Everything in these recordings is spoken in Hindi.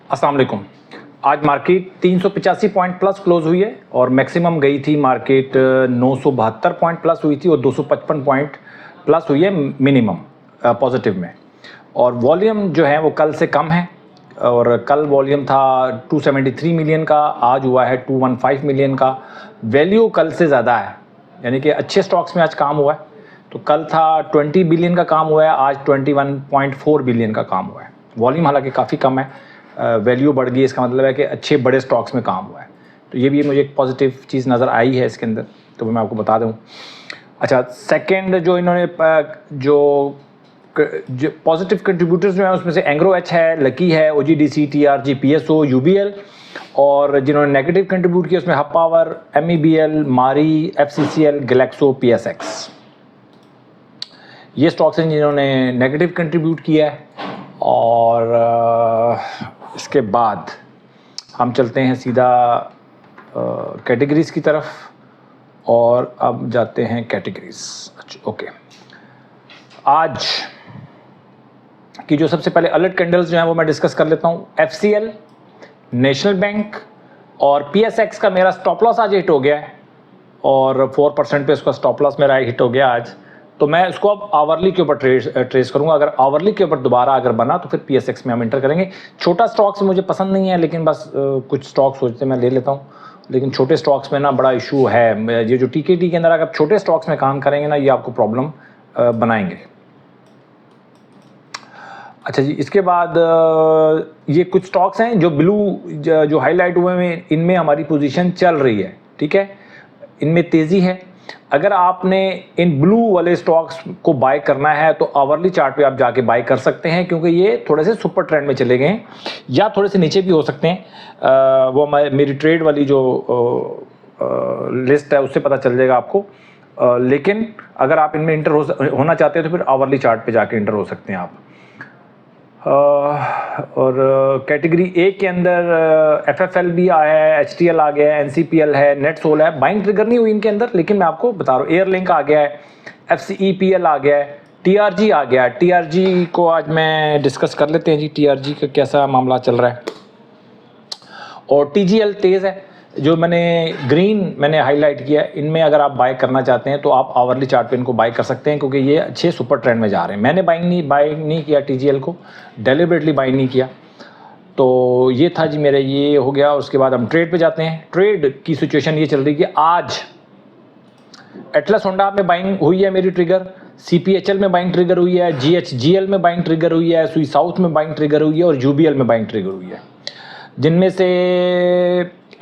अस्सलाम वालेकुम। आज मार्केट 385 पॉइंट प्लस क्लोज हुई है और मैक्सिमम गई थी मार्केट 972 पॉइंट प्लस हुई थी और 255 पॉइंट प्लस हुई है मिनिमम पॉजिटिव में। और वॉल्यूम जो है वो कल से कम है और कल वॉल्यूम था 273 मिलियन का, आज हुआ है 215 मिलियन का। वैल्यू कल से ज़्यादा है, यानी कि अच्छे स्टॉक्स में आज काम हुआ है। तो कल था 20 बिलियन का काम हुआ है, आज 21.4 बिलियन का काम हुआ है। वॉल्यूम हालांकि काफ़ी कम है, वैल्यू बढ़ गई, इसका मतलब है कि अच्छे बड़े स्टॉक्स में काम हुआ है। तो ये भी मुझे एक पॉजिटिव चीज़ नज़र आई है इसके अंदर, तो मैं आपको बता दूं। अच्छा, सेकंड जो इन्होंने जो पॉजिटिव कंट्रीब्यूटर्स जो हैं उसमें से एंग्रो एच है, लकी है, OGDC, TRG, PSO, UBL। और जिन्होंने नेगेटिव कंट्रीब्यूट किया उसमें हब पावर, MEBL, मारी, FCCL, गैलेक्सो, PSX। ये स्टॉक्स हैं जिन्होंने नेगेटिव कंट्रीब्यूट किया है। और इसके बाद हम चलते हैं सीधा कैटेगरीज़ की तरफ और अब जाते हैं कैटेगरीज़। अच्छा, ओके। आज की जो सबसे पहले अलर्ट कैंडल्स जो हैं वो मैं डिस्कस कर लेता हूँ। FCL, नेशनल बैंक और PSX का मेरा स्टॉप लॉस आज हिट हो गया है और 4% पे उसका स्टॉप लॉस मेरा हिट हो गया आज। तो मैं इसको अब आवरली के ऊपर ट्रेस करूंगा। अगर आवरली के ऊपर दोबारा अगर बना तो फिर PSX में हम एंटर करेंगे। छोटा स्टॉक्स मुझे पसंद नहीं है, लेकिन बस कुछ स्टॉक्स सोचते मैं ले लेता हूँ, लेकिन छोटे स्टॉक्स में ना बड़ा इशू है। ये जो TKT के अंदर अगर छोटे स्टॉक्स में काम करेंगे ना, ये आपको प्रॉब्लम बनाएंगे। अच्छा जी, इसके बाद ये कुछ स्टॉक्स हैं जो ब्लू जो हाईलाइट हुए हैं, इनमें हमारी पोजीशन चल रही है, ठीक है, इनमें तेज़ी है। अगर आपने इन ब्लू वाले स्टॉक्स को बाय करना है तो आवरली चार्ट पे आप जाके बाय कर सकते हैं, क्योंकि ये थोड़े से सुपर ट्रेंड में चले गए हैं या थोड़े से नीचे भी हो सकते हैं। वो मेरी ट्रेड वाली जो लिस्ट है उससे पता चल जाएगा आपको। लेकिन अगर आप इनमें इंटर होना चाहते हैं तो फिर आवरली चार्ट पे जाके इंटर हो सकते हैं आप। और कैटेगरी ए के अंदर FFL भी आया है, HTL आ गया है, NCPL है, नेटसोल है। बाइंग ट्रिगर नहीं हुई इनके अंदर, लेकिन मैं आपको बता रहा हूँ। एयरलिंक आ गया है, FCEPL आ गया है, TRG आ गया है। TRG को आज मैं डिस्कस कर लेते हैं जी, TRG का कैसा मामला चल रहा है। और TGL तेज़ है, जो मैंने हाईलाइट किया है। इनमें अगर आप बाय करना चाहते हैं तो आप आवरली चार्ट पे इनको बाय कर सकते हैं, क्योंकि ये अच्छे सुपर ट्रेंड में जा रहे हैं। मैंने बाय नहीं किया TGL को, डेलिबरेटली बाय नहीं किया। तो ये था जी मेरा, ये हो गया। उसके बाद हम ट्रेड पे जाते हैं। ट्रेड की सिचुएशन ये चल रही है कि आज एटलस होंडा में बाइंग हुई है मेरी ट्रिगर, CPHL में बाइंग ट्रिगर हुई है, GHGL में बाइंग ट्रिगर हुई है, सुई साउथ में बाइंग ट्रिगर हुई है और UBL में बाइंग ट्रिगर हुई है। जिनमें से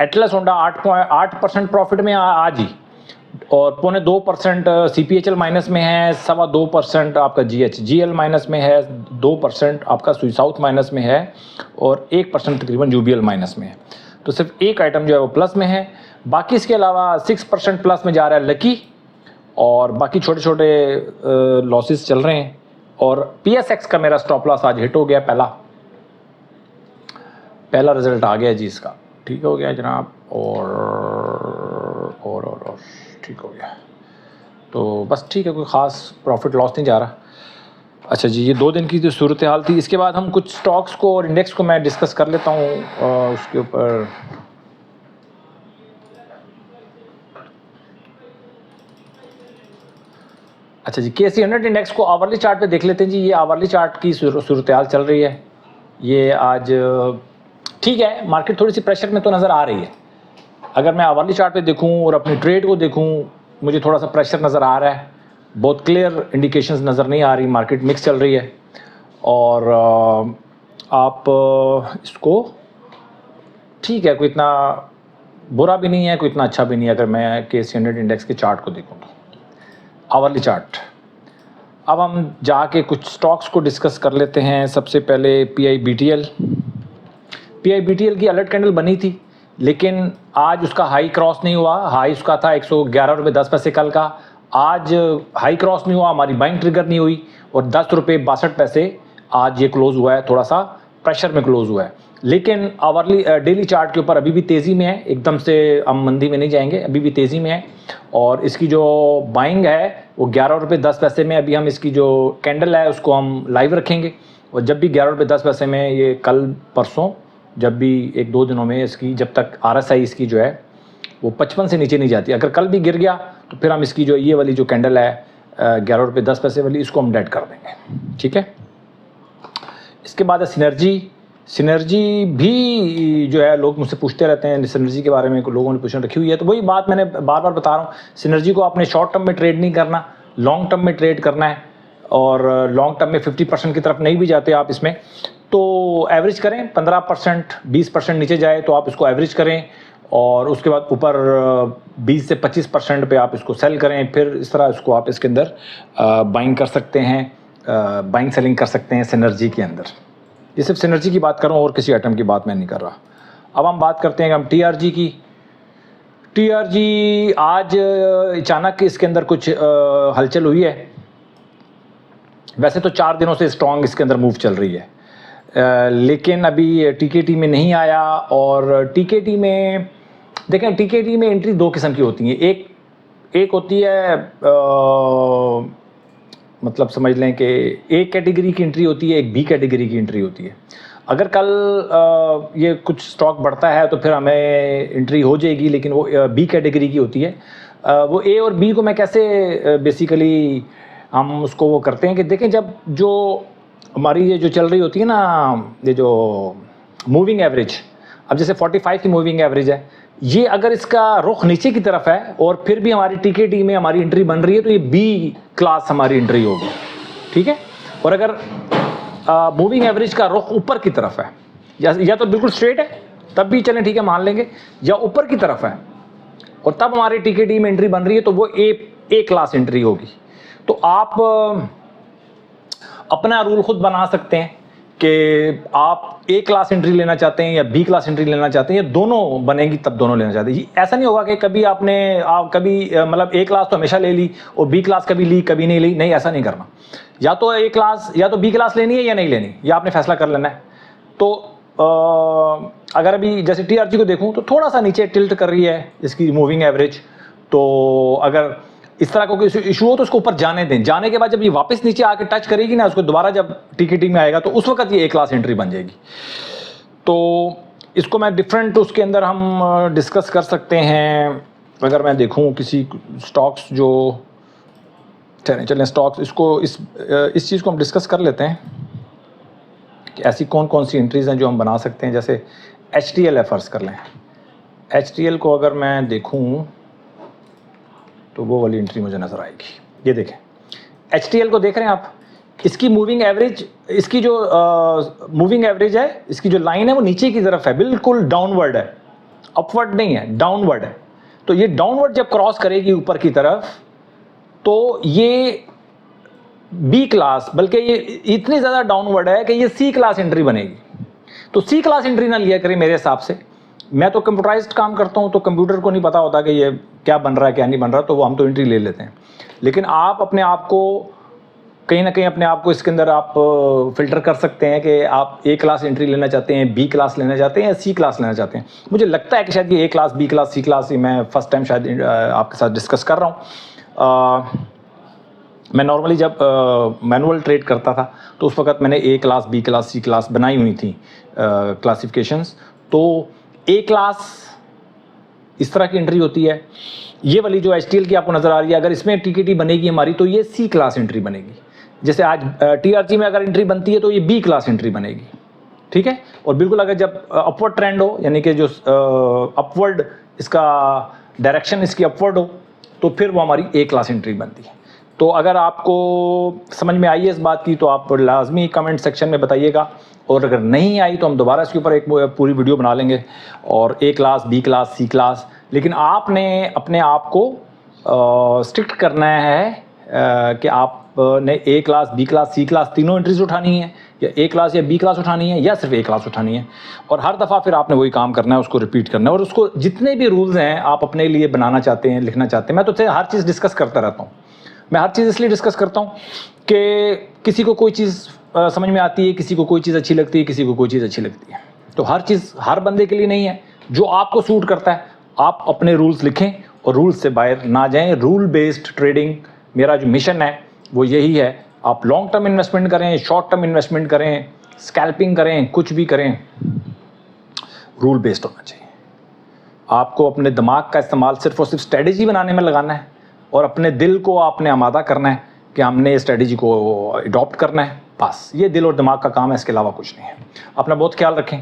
एटलस होंडा 8% प्रॉफिट में आज ही, और 0.25% CPHL माइनस में है, 2.25% आपका GHGL माइनस में है, 2% आपका सुई साउथ माइनस में है और 1% तकरीबन UBL माइनस में है। तो सिर्फ एक आइटम जो है वो प्लस में है। बाकी इसके अलावा 6% प्लस में जा रहा है लकी, और बाकी छोटे छोटे लॉसेस चल रहे हैं। और PSX का मेरा स्टॉप लॉस आज हिट हो गया, पहला रिजल्ट आ गया जी इसका, ठीक हो गया जनाब। और ठीक हो गया, तो बस ठीक है, कोई ख़ास प्रॉफिट लॉस नहीं जा रहा। अच्छा जी, ये 2 दिन की जो सूरत हाल थी। इसके बाद हम कुछ स्टॉक्स को और इंडेक्स को मैं डिस्कस कर लेता हूँ उसके ऊपर। अच्छा जी, KSE 100 इंडेक्स को आवरली चार्ट पे देख लेते हैं जी। ये आवरली चार्ट की सूरत हाल चल रही है। ये आज ठीक है, मार्केट थोड़ी सी प्रेशर में तो नज़र आ रही है। अगर मैं आवरली चार्ट पे देखूं और अपनी ट्रेड को देखूं, मुझे थोड़ा सा प्रेशर नज़र आ रहा है। बहुत क्लियर इंडिकेशंस नज़र नहीं आ रही, मार्केट मिक्स चल रही है। और आप इसको ठीक है, कोई इतना बुरा भी नहीं है, कोई इतना अच्छा भी नहीं है। अगर मैं KSE 100 इंडेक्स के चार्ट को देखूँ तो आवरली चार्ट। अब हम जाके कुछ स्टॉक्स को डिस्कस कर लेते हैं। सबसे पहले PIBTL की अलर्ट कैंडल बनी थी, लेकिन आज उसका हाई क्रॉस नहीं हुआ। हाई उसका था 111 रुपये 10 पैसे कल का। आज हाई क्रॉस नहीं हुआ, हमारी बाइंग ट्रिगर नहीं हुई और 10 रुपये 62 पैसे आज ये क्लोज हुआ है। थोड़ा सा प्रेशर में क्लोज हुआ है, लेकिन आवरली डेली चार्ट के ऊपर अभी भी तेज़ी में है। एकदम से हम मंदी में नहीं जाएंगे, अभी भी तेज़ी में है। और इसकी जो बाइंग है वो 11 रुपये 10 पैसे में। अभी हम इसकी जो कैंडल है उसको हम लाइव रखेंगे, और जब भी 11 रुपये 10 पैसे में ये कल परसों जब भी 1-2 दिनों में इसकी, जब तक RSI इसकी जो है वो 55 से नीचे नहीं जाती। अगर कल भी गिर गया तो फिर हम इसकी जो ये वाली जो कैंडल है 11 रुपये 10 पैसे वाली, इसको हम डेड कर देंगे, ठीक है। इसके बाद है सिनर्जी भी जो है लोग मुझसे पूछते रहते हैं सिनर्जी के बारे में, लोगों ने क्वेश्चन रखी हुई है। तो वही बात मैंने बार बार बता रहा हूँ, सिनर्जी को आपने शॉर्ट टर्म में ट्रेड नहीं करना, लॉन्ग टर्म में ट्रेड करना है। और लॉन्ग टर्म में 50% की तरफ नहीं भी जाते आप इसमें, तो एवरेज करें 15%, 20% नीचे जाए तो आप इसको एवरेज करें, और उसके बाद ऊपर 20 से 25% पे आप इसको सेल करें। फिर इस तरह इसको आप इसके अंदर बाइंग कर सकते हैं, बाइंग सेलिंग कर सकते हैं सिनर्जी के अंदर। ये सिर्फ सिनर्जी की बात कर रहा हूँ और किसी आइटम की बात मैं नहीं कर रहा। अब हम बात करते हैं हम TRG की। TRG आज अचानक इसके अंदर कुछ हलचल हुई है। वैसे तो 4 दिनों से स्ट्रॉन्ग इसके अंदर मूव चल रही है, लेकिन अभी TKT में नहीं आया। और TKT में देखें, TKT में एंट्री 2 किस्म की होती हैं। एक होती है मतलब समझ लें कि A कैटेगरी की एंट्री होती है, एक B कैटेगरी की एंट्री होती है। अगर कल ये कुछ स्टॉक बढ़ता है तो फिर हमें एंट्री हो जाएगी, लेकिन वो B कैटेगरी की होती है। वो A और B को मैं कैसे बेसिकली हम उसको वो करते हैं कि देखें, जब जो हमारी ये जो चल रही होती है ना, ये जो मूविंग एवरेज, अब जैसे 45 की मूविंग एवरेज है, ये अगर इसका रुख नीचे की तरफ है और फिर भी हमारी TKT में हमारी एंट्री बन रही है तो ये B क्लास हमारी एंट्री होगी, ठीक है। और अगर मूविंग एवरेज का रुख ऊपर की तरफ है, या तो बिल्कुल स्ट्रेट है तब भी चलें, ठीक है, मान लेंगे, या ऊपर की तरफ है और तब हमारी TKT में एंट्री बन रही है तो वो A क्लास एंट्री होगी। तो आप अपना रूल खुद बना सकते हैं कि आप A क्लास एंट्री लेना चाहते हैं या B क्लास एंट्री लेना चाहते हैं, या दोनों बनेगी तब दोनों लेना चाहते हैं। ऐसा नहीं होगा कि कभी आप कभी मतलब A क्लास तो हमेशा ले ली और B क्लास कभी ली कभी नहीं ली, नहीं, ऐसा नहीं करना। या तो A क्लास या तो B क्लास लेनी है या नहीं लेनी, या आपने फैसला कर लेना है। तो अगर अभी जैसे TRG को देखूं तो थोड़ा सा नीचे टिल्ट कर रही है इसकी मूविंग एवरेज, तो अगर इस तरह का कोई इशू हो तो उसको ऊपर जाने दें। जाने के बाद जब ये वापस नीचे आके टच करेगी ना, उसको दोबारा जब TKT में आएगा तो उस वक्त ये A क्लास एंट्री बन जाएगी। तो इसको मैं डिफरेंट उसके अंदर हम डिस्कस कर सकते हैं। अगर मैं देखूं किसी स्टॉक्स जो चलें स्टॉक्स, इसको इस चीज़ को हम डिस्कस कर लेते हैं कि ऐसी कौन कौन सी एंट्रीज़ हैं जो हम बना सकते हैं। जैसे HTL है, फ़र्ज़ कर लें, HTL को अगर मैं देखूं तो वो वाली एंट्री मुझे नज़र आएगी। ये देखें, HTL को देख रहे हैं आप, इसकी मूविंग एवरेज, इसकी जो मूविंग एवरेज है, इसकी जो लाइन है वो नीचे की तरफ है, बिल्कुल डाउनवर्ड है, अपवर्ड नहीं है, डाउनवर्ड है। तो ये डाउनवर्ड जब क्रॉस करेगी ऊपर की तरफ तो ये B क्लास, बल्कि ये इतनी ज़्यादा डाउनवर्ड है कि ये C क्लास एंट्री बनेगी। तो C क्लास एंट्री ना लिया करें मेरे हिसाब से। मैं तो कंप्यूटराइज्ड काम करता हूँ तो कंप्यूटर को नहीं पता होता कि ये क्या बन रहा है क्या नहीं बन रहा, तो वो हम तो एंट्री ले लेते हैं। लेकिन आप अपने आप को कहीं ना कहीं अपने आप को इसके अंदर आप फिल्टर कर सकते हैं कि आप A क्लास एंट्री लेना चाहते हैं, B क्लास लेना चाहते हैं या C क्लास लेना चाहते हैं। मुझे लगता है कि शायद ये A class, B class, C class, ये मैं फर्स्ट टाइम शायद आपके साथ डिस्कस कर रहा हूँ। मैं नॉर्मली जब मैनुअल ट्रेड करता था तो उस वक्त मैंने A class, B class, C class बनाई हुई थी क्लासिफिकेशंस। तो A क्लास इस तरह की एंट्री होती है। ये वाली जो HTL की आपको नज़र आ रही है, अगर इसमें TKT बनेगी हमारी तो ये C क्लास एंट्री बनेगी। जैसे आज TRG में अगर एंट्री बनती है तो ये B क्लास एंट्री बनेगी, ठीक है। और बिल्कुल अगर जब अपवर्ड ट्रेंड हो, यानी कि जो अपवर्ड इसका डायरेक्शन इसकी अपवर्ड हो, तो फिर वो हमारी A क्लास एंट्री बनती है। तो अगर आपको समझ में आई है इस बात की तो आप लाजमी कमेंट सेक्शन में बताइएगा, और अगर नहीं आई तो हम दोबारा इसके ऊपर एक पूरी वीडियो बना लेंगे, और A class, B class, C class. लेकिन आपने अपने आप को स्ट्रिक्ट करना है कि आपने A class, B class, C class तीनों एंट्रीज उठानी है, या A क्लास या B क्लास उठानी है, या सिर्फ A क्लास उठानी है। और हर दफ़ा फिर आपने वही काम करना है, उसको रिपीट करना है। और उसको जितने भी रूल्स हैं आप अपने लिए बनाना चाहते हैं, लिखना चाहते हैं, मैं तो हर चीज़ डिस्कस करता रहता हूँ। मैं हर चीज़ इसलिए डिस्कस करता हूँ कि किसी को कोई चीज़ समझ में आती है, किसी को कोई चीज़ अच्छी लगती है, किसी को कोई चीज़ अच्छी लगती है। तो हर चीज़ हर बंदे के लिए नहीं है। जो आपको सूट करता है आप अपने रूल्स लिखें और रूल्स से बाहर ना जाएं। रूल बेस्ड ट्रेडिंग मेरा जो मिशन है वो यही है। आप लॉन्ग टर्म इन्वेस्टमेंट करें, शॉर्ट टर्म इन्वेस्टमेंट करें, स्कैल्पिंग करें, कुछ भी करें, रूल बेस्ड होना चाहिए। आपको अपने दिमाग का इस्तेमाल सिर्फ और सिर्फ स्ट्रेटजी बनाने में लगाना है और अपने दिल को आपने आमादा करना है कि हमने इस स्ट्रेटजी को अडॉप्ट करना है। बस ये दिल और दिमाग का काम है, इसके अलावा कुछ नहीं है। अपना बहुत ख्याल रखें,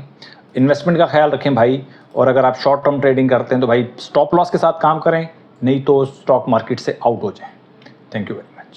इन्वेस्टमेंट का ख्याल रखें भाई। और अगर आप शॉर्ट टर्म ट्रेडिंग करते हैं तो भाई स्टॉप लॉस के साथ काम करें, नहीं तो स्टॉक मार्केट से आउट हो जाएं। Thank you.